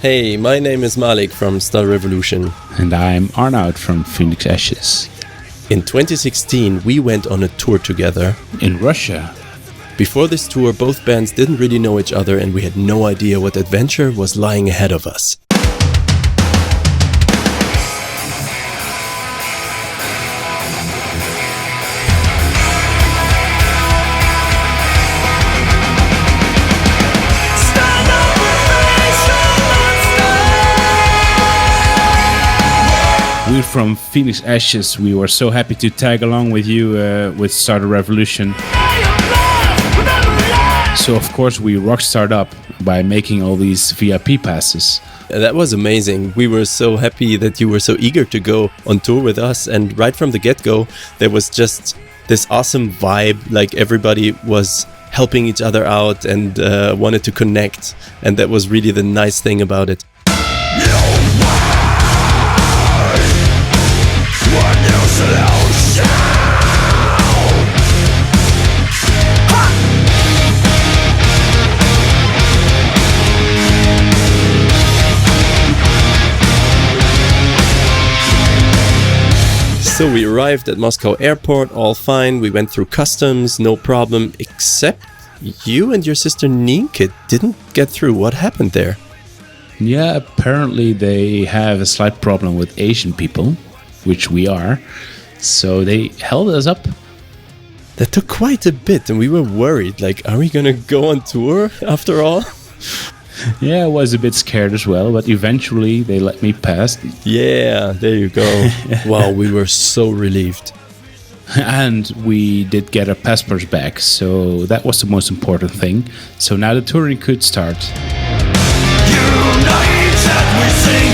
Hey, my name is Malik from Star Revolution. And I'm Arnoud from Phoenix Ashes. In 2016, we went on a tour together. In Russia. Before this tour, both bands didn't really know each other and we had no idea what adventure was lying ahead of us. We're from Phoenix Ashes. We were so happy to tag along with you with Start a Revolution. So of course we rockstarred up by making all these VIP passes. That was amazing. We were so happy that you were so eager to go on tour with us, and right from the get-go there was just this awesome vibe, like everybody was helping each other out and wanted to connect, and that was really the nice thing about it. So we arrived at Moscow airport, all fine. We went through customs, no problem, except you and your sister Nienke didn't get through. What happened there? Yeah, apparently they have a slight problem with Asian people, which we are. So they held us up. That took quite a bit and we were worried, like, are we gonna go on tour after all? Yeah, I was a bit scared as well, but eventually they let me pass. Yeah, there you go. Wow, we were so relieved. And we did get our passports back, so that was the most important thing. So now the touring could start. United we sing,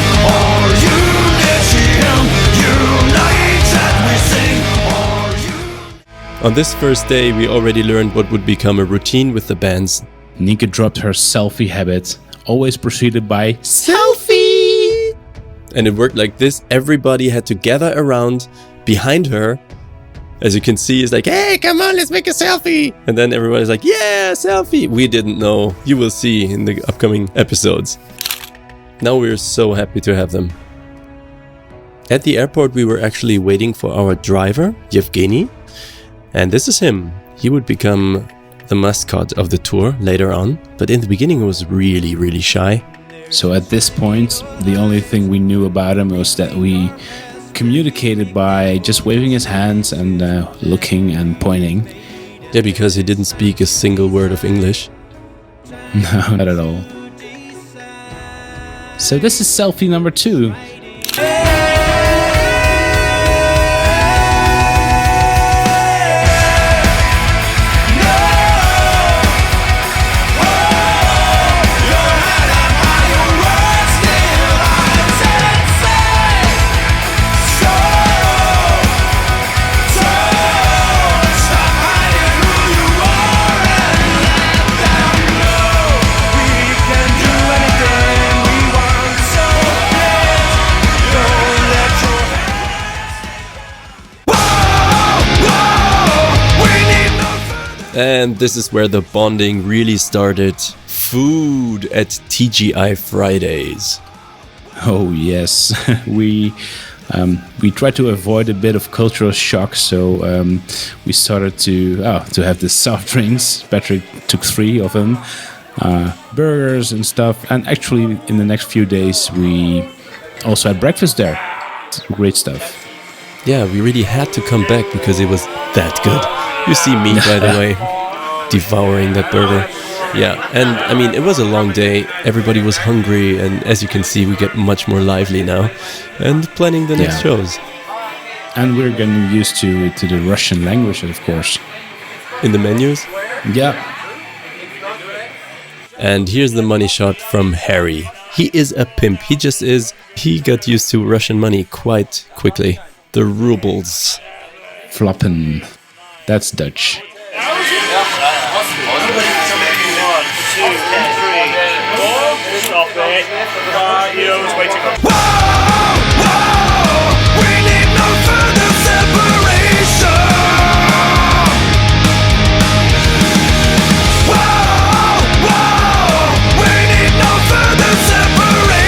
or On this first day, we already learned what would become a routine with the bands. Nienke dropped her selfie habit, always preceded by selfie! And it worked like this. Everybody had to gather around behind her. As you can see, it's like, hey, come on, let's make a selfie. And then everybody's like, yeah, selfie. We didn't know. You will see in the upcoming episodes. Now we're so happy to have them. At the airport, we were actually waiting for our driver, Yevgeny. And this is him. He would become the mascot of the tour later on. But in the beginning, he was really, really shy. So at this point, the only thing we knew about him was that we communicated by just waving his hands and looking and pointing. Yeah, because he didn't speak a single word of English. No, not at all. So this is selfie number 2. And this is where the bonding really started. Food at TGI Fridays. Oh yes, we tried to avoid a bit of cultural shock, so we started to have the soft drinks. Patrick took 3 of them, burgers and stuff. And actually, in the next few days, we also had breakfast there. Great stuff. Yeah, we really had to come back because it was that good. You see me, by the way, devouring that burger. Yeah, and I mean, it was a long day. Everybody was hungry, and as you can see, we get much more lively now and planning the next shows. And we're getting used to the Russian language, of course. In the menus? Yeah. And here's the money shot from Harry. He is a pimp. He just is. He got used to Russian money quite quickly. The rubles. Floppen. That's Dutch. 1, 2, 3, 4. Stop it. You're waiting on. We need no further separation. We need no further separation.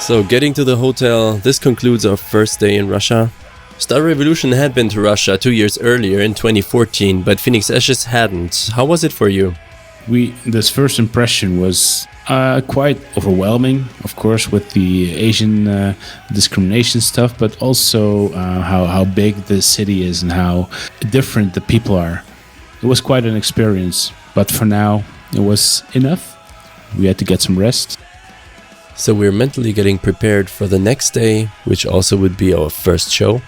So getting to the hotel, this concludes our first day in Russia. Star Revolution had been to Russia 2 years earlier in 2014, but Phoenix Ashes hadn't. How was it for you? This first impression was quite overwhelming, of course, with the Asian discrimination stuff, but also how big the city is and how different the people are. It was quite an experience, but for now, it was enough. We had to get some rest. So we're mentally getting prepared for the next day, which also would be our first show.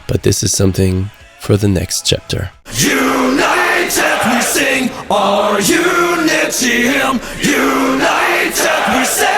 But this is something for the next chapter. United we sing our unity hymn. United we sing.